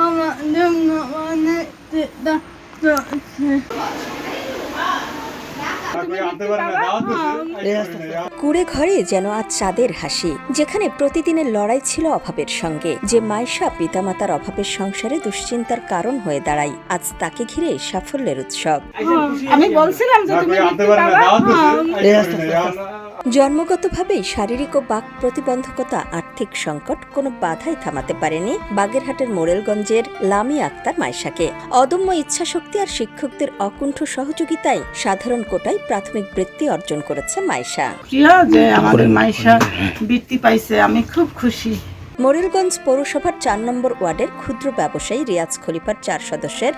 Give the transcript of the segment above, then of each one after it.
আমার জন্য অনেক চেষ্টা করছে। কুড়ে ঘরে যেন আজ চাঁদের হাসি, যেখানে প্রতিদিনের লড়াই ছিল অভাবের সঙ্গে। যে মাইশা পিতামাতার অভাবের সংসারে দুশ্চিন্তার কারণ হয়ে দাঁড়ায়, আজ তাকে ঘিরে সাফল্যের উৎসব। আমি বলছিলাম যে তুমি জন্মগতভাবেই শারীরিক ও বাক প্রতিবন্ধকতা, আর্থিক সংকট কোনো বাধাই থামাতে পারেনি বাগেরহাটের মোরেলগঞ্জের লামি আক্তার মাইশাকে। অদম্য ইচ্ছাশক্তি আর শিক্ষকদের অকুণ্ঠ সহযোগিতায় সাধারণ কোটায় প্রাথমিক বৃত্তি অর্জন করেছে মাইশা। প্রিয় যে আমাদের মাইশা বৃত্তি পাইছে, আমি খুব খুশি। মোরেলগঞ্জ পৌরসভার ৪ নম্বর ওয়ার্ডের ক্ষুদ্র ব্যবসায়ী রিয়াজ খলিফার ৪ সদস্যের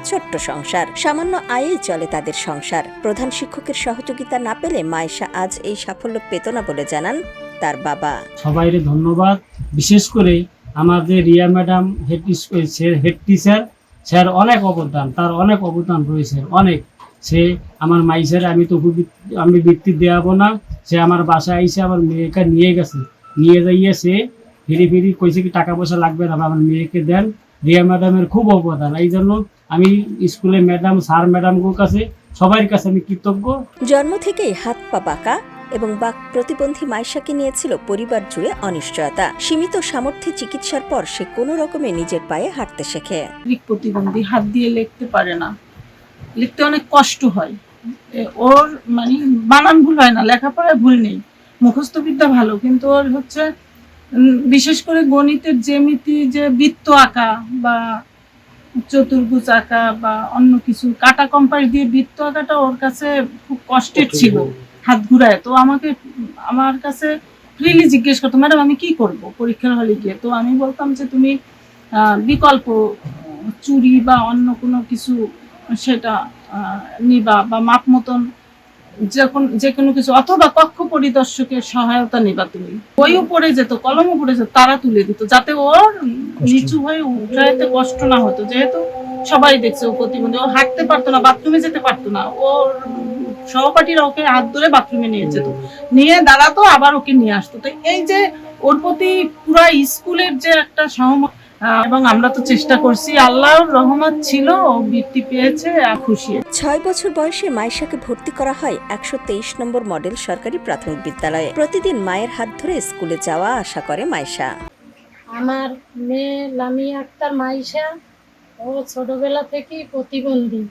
ছোট্ট সংসার। সামান্য আয়েই চলে তাদের সংসার। প্রধান শিক্ষকের সহযোগিতা না পেলে মাইশা আজ এই সাফল্য পেত না বলে জানান তার বাবা। সবাইকে ধন্যবাদ, বিশেষ করে আমাদের Riya madam head teacher sir, অনেক অবদান, তার অনেক অবদান রয়েছে অনেক। সে আমার মাইশার আমি বৃত্তি দেওয়াবো না, সে আমার বাসায় এসে আমার মেয়েকে নিয়ে গেছে, নিয়ে যাইয়ে সে ফিরি কইছে কি টাকা পয়সা লাগবে না, আমার মেয়েকে দেন। রিয়া ম্যাডামের খুব অবদান, এই জন্য আমি স্কুলে ম্যাডাম, স্যার ম্যাডামগুলোর কাছে, সবার কাছে আমি কৃতজ্ঞ। জন্ম থেকেই হাত পা বাঁকা এবং বাক প্রতিবন্ধী মাইশাকে নিয়েছিল পরিবার জুড়ে অনিশ্চয়তা। সীমিত সামর্থ্যে চিকিৎসার পর সে কোনো রকমে নিজের পায়ে হাঁটতে শেখে। প্রতিবন্ধী, হাত দিয়ে লিখতে পারে না, লিখতে অনেক কষ্ট হয়। ওর মানে বানান ভুল হয় না, লেখাপড়ায় ভুল নেই, মুখস্থ বিদ্যা ভালো, কিন্তু ওর হচ্ছে বিশেষ করে গণিতের জ্যামিতি, যে বৃত্ত আঁকা বা চতুর্ভুজ আঁকা বা অন্য কিছু কাটা কম্পাস দিয়ে বৃত্ত আঁকাটা ওর কাছে খুব কষ্টের ছিল, হাত ঘুরায়। তো আমার কাছে ফ্রিলি জিজ্ঞেস করতো, ম্যাডাম আমি কি করব পরীক্ষার হলে গিয়ে। তো আমি বলতাম যে তুমি বিকল্প চুরি বা অন্য কোনো কিছু সেটা নিবা, বা মাপ মতন যে কোনো কিছু, অথবা কক্ষ পরিদর্শকের সহায়তা নিবা। তুমি বইও পড়ে যেত, কলমও পড়ে যেত, তারা তুলে দিত, যাতে ওর নিচু হয়ে উঠাইতে কষ্ট না হতো। যেহেতু সবাই দেখছে ও প্রতিবন্ধী, ও হাঁটতে পারতো না, বাথরুমে যেতে পারতো না, ওর সহপাঠীরা ওকে হাত ধরে বাথরুমে নিয়ে যেত, নিয়ে দাঁড়াতো, আবার ওকে নিয়ে আসতো। তো এই যে ওর প্রতি পুরা স্কুলের যে একটা সহমত, এবং আমরা তো চেষ্টা করছি, আল্লাহর রহমত ছিল, ও বৃত্তি পেয়েছে, খুশি। ৬ বছর বয়সে মাইশাকে ভর্তি করা হয় ১২৩ নম্বর মডেল সরকারি প্রাথমিক বিদ্যালয়ে। প্রতিদিন মায়ের হাত ধরে স্কুলে যাওয়া আসা করে মাইশা। আমার মেয়ে লামি আক্তার মাইশা, ও ছোটবেলা থেকেই প্রতিবন্ধী।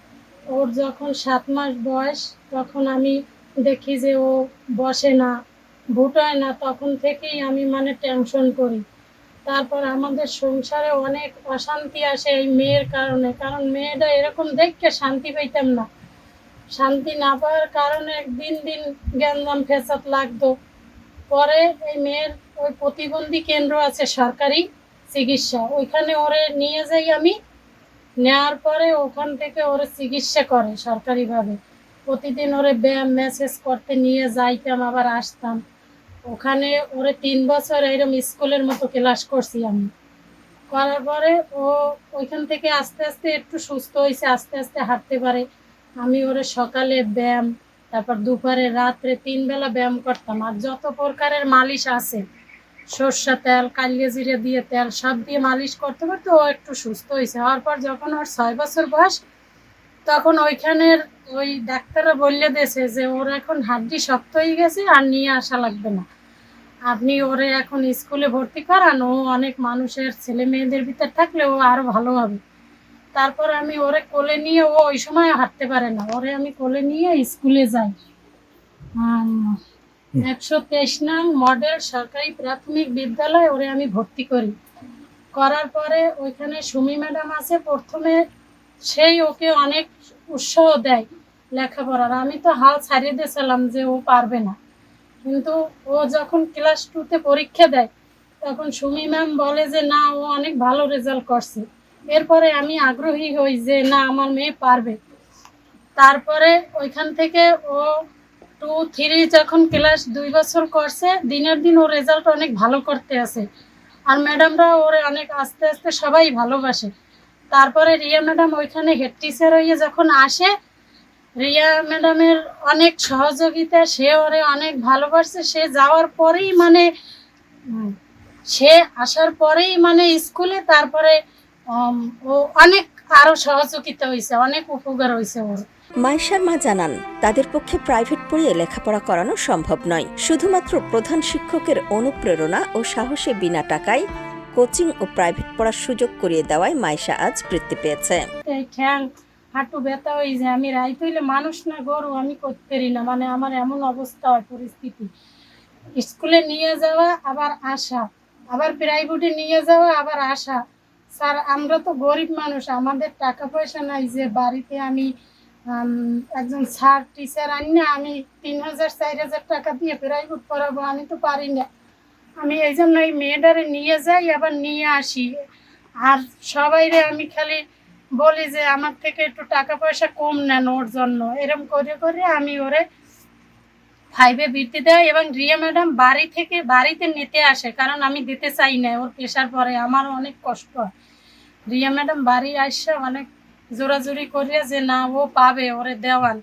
ওর যখন 7 মাস বয়স, তখন আমি দেখি যে ও বসে না, ভুটায় না, তখন থেকেই আমি টেনশন করি। তারপর আমাদের সংসারে অনেক অশান্তি আসে এই মেয়ের কারণে, কারণ মেয়েটা এরকম দেখে শান্তি পাইতাম না। শান্তি না পাওয়ার কারণে দিন দিন গ্যাঞ্জাম ফেসাদ লাগতো। পরে এই মেয়ের ওই প্রতিবন্ধী কেন্দ্র আছে সরকারি চিকিৎসা, ওইখানে ওরে নিয়ে যাই আমি। নেওয়ার পরে ওখান থেকে ওরে চিকিৎসা করে সরকারিভাবে। প্রতিদিন ওরে ব্যায়াম মেসেজ করতে নিয়ে যাইতাম, আবার আসতাম। ওখানে ওরে 3 বছর এরকম স্কুলের মতো ক্লাস করছি আমি। করার পরে ও ওইখান থেকে আস্তে আস্তে একটু সুস্থ হয়েছে, আস্তে আস্তে হাঁটতে পারে। আমি ওরে সকালে ব্যায়াম, তারপর দুপুরে, রাত্রে 3 বেলা ব্যায়াম করতাম। আর যত প্রকারের মালিশ আছে, সরষা তেল, কালিয়া জিরে দিয়ে তেল, সব দিয়ে মালিশ করতে করতে ও একটু সুস্থ হয়েছে। হওয়ার পর যখন ওর 6 বছর বয়স, তখন ওইখানের ওই ডাক্তাররা বললে দিয়েছে যে ওর এখন হাড্ডি শক্ত হয়ে গেছে, আর নিয়ে আসা লাগবে না, আপনি ওরে এখন স্কুলে ভর্তি করান, ও অনেক মানুষের ছেলে মেয়েদের ভিতর থাকলে ও আরো ভালো হবে। তারপর আমি ওরে কোলে নিয়ে, ও ওই সময় হাঁটতে পারে না, ওরে আমি কোলে নিয়ে স্কুলে যাই। 123 নং মডেল সরকারি প্রাথমিক বিদ্যালয় ওরে আমি ভর্তি করি। করার পরে ওইখানে সুমি ম্যাডাম আছে, প্রথমে সেই ওকে অনেক উৎসাহ দেয় লেখাপড়ার। আমি তো হাল ছাড়িয়ে দিয়েছিলাম যে ও পারবে না, কিন্তু ও যখন ক্লাস 2-তে পরীক্ষা দেয়, তখন সুমি ম্যাম বলে যে না, ও অনেক ভালো রেজাল্ট করছে। এরপরে আমি আগ্রহী হই যে না, আমার মেয়ে পারবে। তারপরে ওইখান থেকে ও 2-3 যখন ক্লাস 2 বছর করছে, দিনের দিন ওর রেজাল্ট অনেক ভালো করতে আছে, আর ম্যাডামরা ওরে অনেক আস্তে আস্তে সবাই ভালোবাসে। তারপরে রিয়া ম্যাডাম ওইখানে হেড টিচার হয়ে যখন আসে, রিয়া ম্যাডামের অনেক সহযোগিতা, সে ওরে অনেক ভালোবাসছে। সে যাওয়ার পরেই সে আসার পরেই মানে স্কুলে তারপরে ও অনেক আরো সহযোগিতা হয়েছে, অনেক উপকার হয়েছে ওর। মাইশার মা জানান, তাদের পক্ষে প্রাইভেট পড়িয়ে লেখাপড়া করানো সম্ভব নয়। শুধুমাত্র প্রধান শিক্ষকের অনুপ্রেরণা ও সাহসে বিনা টাকায় কোচিং ও প্রাইভেট পড়ার সুযোগ করিয়ে দেওয়ায় মাইশা আজ বৃত্তি পেয়েছে। এই ঠ্যাং হাঁটু ব্যথা হয়ে যায়, আমি রাইত হইলে মানুষ না গরু, আমি করতে পারি না, মানে আমার এমন অবস্থা হয় পরিস্থিতি। স্কুলে নিয়ে যাওয়া আবার আসা, আবার প্রাইভেটে নিয়ে যাওয়া আবার আসা। স্যার আমরা তো গরিব মানুষ, আমাদের টাকা পয়সা নাই যে বাড়িতে আমি একজন স্যার টিচার আনি না, আমি 3,000-4,000 টাকা দিয়ে প্রাইভেট পড়াবো, আমি তো পারি না। আমি এই জন্য এই মেয়েটারে নিয়ে যাই আবার নিয়ে আসি। আর সবাইরে আমি খালি বলি যে আমার থেকে একটু টাকা পয়সা কম নেন ওর জন্য, এরকম করে করে আমি ওরে 5-এ বৃত্তি দেয়। এবং রিয়া ম্যাডাম বাড়ি থেকে বাড়িতে নিতে আসে, কারণ আমি দিতে চাই না, ওর পেশার পরে আমার অনেক কষ্ট হয়। রিয়া ম্যাডাম বাড়ি আসে অনেক জোরাজুরি করিয়া যে না ও পাবে, ওরে দেওয়ান।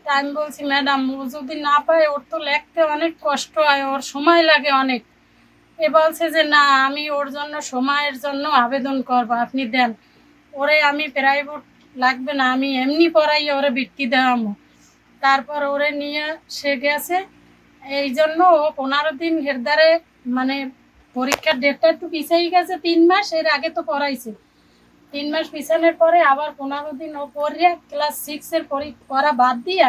তা আমি বলছি ম্যাডাম ও যদি না পায়, ওর তো লিখতে অনেক কষ্ট হয়, ওর সময় লাগে অনেক। এ বলছে যে না আমি ওর জন্য সময়ের জন্য আবেদন করবো, আপনি দেন ওরে, আমি প্রাইভেট লাগবে না, আমি এমনি পড়াই ওরে বৃত্তি দেওয়ামো। তারপর ওরে নিয়ে সে গেছে, এই জন্য ও 15 দিন হেরদারে মানে পরীক্ষার ডেটটা একটু পিছিয়ে গেছে, 3 মাস, এর আগে তো পড়াইছে। 3 মাস পিছানোর পরে আবার 15 দিন ও পড়িয়া ক্লাস 6-এর পড়া বাদ দিয়া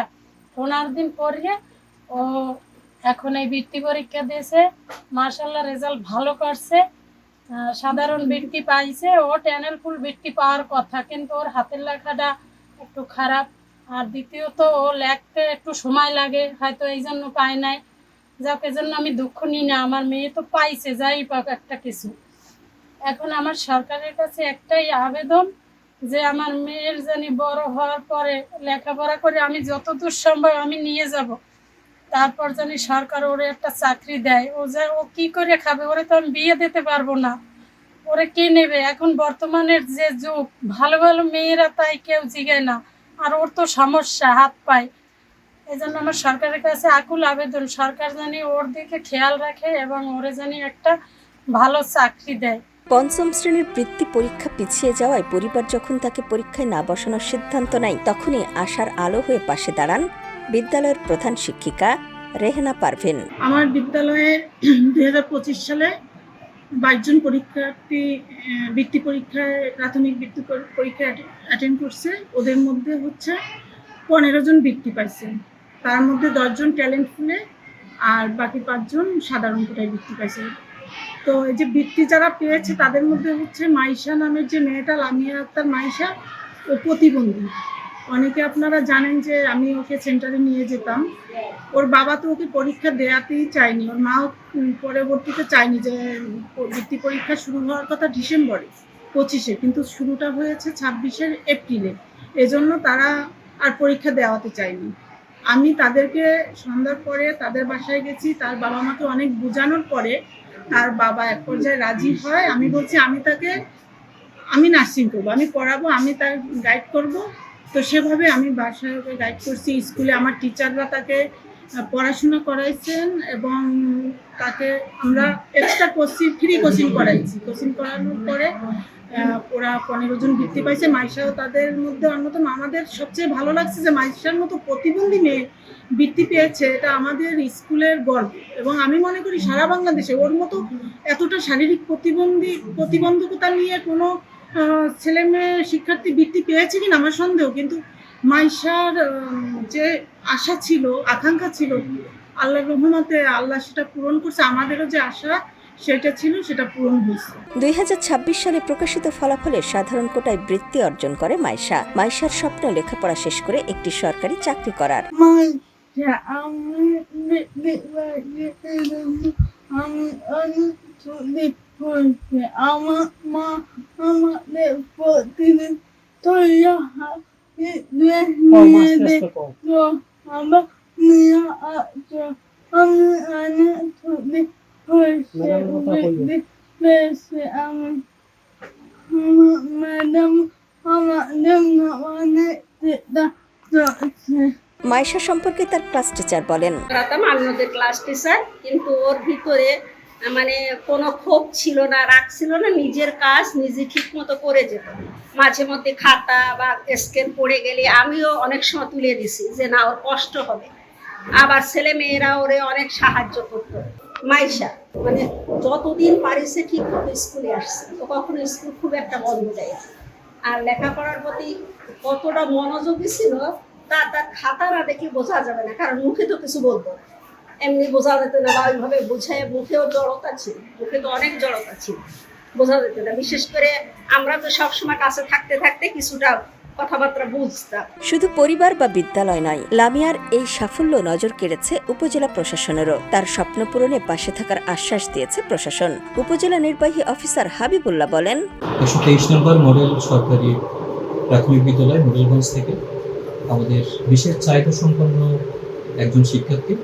15 দিন পড়িয়া ও এখন এই বৃত্তি পরীক্ষা দিয়েছে। মার্শাল্লাহ রেজাল্ট ভালো করছে, সাধারণ বৃত্তি পাইছে। ও 10-এর ফুল বৃত্তি পাওয়ার কথা, কিন্তু ওর হাতের লেখাটা একটু খারাপ। আর দ্বিতীয়ত ও লেখতে একটু সময় লাগে, হয়তো এই জন্য পায় নাই। যাক, এজন্য আমি দুঃখ নিই না, আমার মেয়ে তো পাইছে, যাই পাক একটা কিছু। এখন আমার সরকারের কাছে একটাই আবেদন যে আমার মেয়ের জানি বড় হওয়ার পরে লেখাপড়া করে আমি যতদূর সম্ভব আমি নিয়ে যাব, তারপর জানি সরকার ওরে একটা চাকরি দেয়। ও কি করে খাবে? ওরে তো আমি বিয়ে দিতে পারবো না, ওরে কে নেবে? এখন বর্তমানের যে যুগ, ভালো ভালো মেয়েরা তাই কেউ জিগায় না, আর ওর তো সমস্যা হাত পায়। এই জন্য আমার সরকারের কাছে আকুল আবেদন, সরকার জানি ওর দিকে খেয়াল রাখে এবং ওরে জানি একটা ভালো চাকরি দেয়। 5ম শ্রেণীর বৃত্তি পরীক্ষা পিছিয়ে যাওয়ায় পরিবার যখন তাকে পরীক্ষায় না বসানোর সিদ্ধান্ত নেয়, তখনই আশার আলো হয়ে পাশে দাঁড়ান বিদ্যালয়ের প্রধান শিক্ষিকা রেহেনা পারভিন। আমার বিদ্যালয়ে 2025 সালে 22 জন পরীক্ষার্থী বৃত্তি পরীক্ষায় প্রাথমিক বৃত্তি পরীক্ষা অ্যাটেন্ড করছে। ওদের মধ্যে হচ্ছে 15 জন বৃত্তি পাইছে, তার মধ্যে 10 জন ট্যালেন্টফুলে আর বাকি 5 জন সাধারণ কোটায় বৃত্তি পাইছে। তো এই যে বৃত্তি যারা পেয়েছে তাদের মধ্যে হচ্ছে মাইশা নামের যে মেয়েটা, লামিয়া আক্তার মাইশা, ও প্রতিবন্ধী। অনেকে আপনারা জানেন যে আমি ওকে সেন্টারে নিয়ে যেতাম। ওর বাবা তো ওকে পরীক্ষা দেওয়াতেই চায়নি, ওর মাও পরবর্তীতে চায়নি। যে বৃত্তি পরীক্ষা শুরু হওয়ার কথা ডিসেম্বরে 25-এ, কিন্তু শুরুটা হয়েছে 26 এপ্রিলে। এজন্য তারা আর পরীক্ষা দেওয়াতে চায়নি। আমি তাদেরকে সন্ধ্যার পরে তাদের বাসায় গেছি, তার বাবা মাকে অনেক বোঝানোর পরে তার বাবা এক পর্যায়ে রাজি হয়। আমি বলছি আমি নার্সিং করবো, আমি পড়াবো, আমি তার গাইড করব। তো সেভাবে আমি বাসায় ওকে গাইড করছি। স্কুলে আমার টিচাররা তাকে পড়াশোনা করাইছেন এবং তাকে আমরা এক্সট্রা ফ্রি কোচিং করাইছি। কোচিং করানোর পরে ওরা 15 জন বৃত্তি পাইছে, মাইশাও তাদের মধ্যে অন্যতম। আমাদের সবচেয়ে ভালো লাগছে যে মাইশার মতো প্রতিবন্ধী মেয়ে বৃত্তি পেয়েছে, এটা আমাদের স্কুলের গর্ব। এবং আমি মনে করি সারা বাংলাদেশে ওর মতো এতটা শারীরিক প্রতিবন্ধকতা নিয়ে কোনো ছেলে মেয়ে শিক্ষার্থী বৃত্তি পেয়েছে কিনা আমার সন্দেহ। কিন্তু মাইশার যে আশা ছিল, আকাঙ্ক্ষা ছিল, আল্লাহর রহমতে আল্লাহ সেটা পূরণ করছে। আমাদেরও যে আশা সেটা ছিল, সেটা পূরণ হয়েছে। 2026 সালে প্রকাশিত ফলাফলে সাধারণ কোটায় বৃত্তি অর্জন করে মাইশা। মাইশার স্বপ্ন লেখাপড়া শেষ করে একটি সরকারি চাকরি করার। আমার মা আমাদের প্রতিদিন ম্যাডাম মাইশা সম্পর্কে তার ক্লাস টিচার বলেন, অন্যদের ক্লাস টিচার, কিন্তু ওর ভিতরে মানে কোনো ক্ষোভ ছিল না, রাগ ছিল না, নিজের কাজ নিজে ঠিক মতো করে যেত। মাঝে মধ্যে খাতা বা স্কেল পড়ে গেলে আমিও অনেক সময় তুলে দিছি যে না ওর কষ্ট হবে। আবার ছেলে মেয়েরা ওরে অনেক সাহায্য করতো। মাইশা মানে যতদিন পারিছে ঠিক মতো স্কুলে আসছে, তো কখনো স্কুল খুব একটা বন্ধ দেয়। আর লেখাপড়ার প্রতি কতটা মনোযোগী ছিল তা তার খাতা না দেখলে বোঝা যাবে না, কারণ মুখে তো কিছু বলতো না, এমনি বোঝা যেত না, বা ওইভাবে বোঝায় মুখেও জড়তা ছিল, মুখে তো অনেক জড়তা ছিল, বোঝা যেত না। বিশেষ করে আমরা তো সবসময় কাছে থাকতে থাকতে কিছুটা কথাবার্তা বুঝতাম। শুধু পরিবার বা বিদ্যালয় নয়, লামিয়ার এই সাফল্য নজর কেড়েছে উপজেলা প্রশাসনেরও। তার স্বপ্ন পূরণে পাশে থাকার আশ্বাস দিয়েছে প্রশাসন। উপজেলা নির্বাহী অফিসার হাবিবুল্লাহ বলেন, 123 নম্বর মডেল সরকারি প্রাথমিক বিদ্যালয় মোরেলগঞ্জ থেকে আমাদের বিশেষ চাহিদা সম্পন্ন একজন শিক্ষার্থী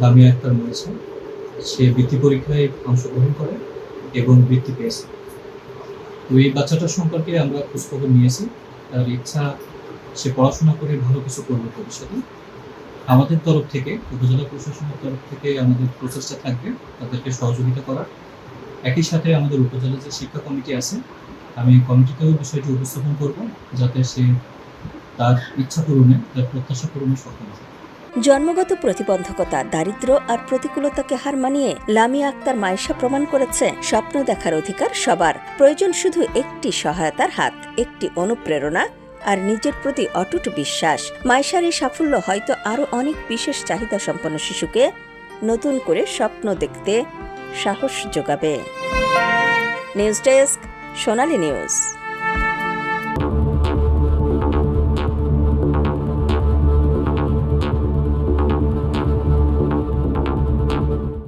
লামিয়া আক্তার মনীষা, সে বৃত্তি পরীক্ষায় অংশগ্রহণ করে এবং বৃত্তি পেয়েছে। তো এই বাচ্চাটার সম্পর্কে আমরা খোঁজখবর নিয়েছি। তার ইচ্ছা সে পড়াশোনা করে ভালো কিছু করবে ভবিষ্যতে। আমাদের তরফ থেকে, উপজেলা প্রশাসনের তরফ থেকে আমাদের প্রচেষ্টা থাকবে তাদেরকে সহযোগিতা করার। একই সাথে আমাদের উপজেলা যে শিক্ষা কমিটি আছে, আমি কমিটিতেও বিষয়টি উপস্থাপন করব যাতে সে তার ইচ্ছা পূরণে, তার প্রত্যাশা পূরণে সক্ষম হয়। জন্মগত প্রতিবন্ধকতা, দারিদ্র্য আর প্রতিকূলতাকে হার মানিয়ে লামিয়া আক্তার মাইশা প্রমাণ করেছে স্বপ্ন দেখার অধিকার সবার। প্রয়োজন শুধু একটি সহায়তার হাত, একটি অনুপ্রেরণা আর নিজের প্রতি অটুট বিশ্বাস। মাইশার এই সাফল্য হয়তো আরও অনেক বিশেষ চাহিদা সম্পন্ন শিশুকে নতুন করে স্বপ্ন দেখতে সাহস যোগাবে। নিউজ ডেস্ক, সোনালী নিউজ।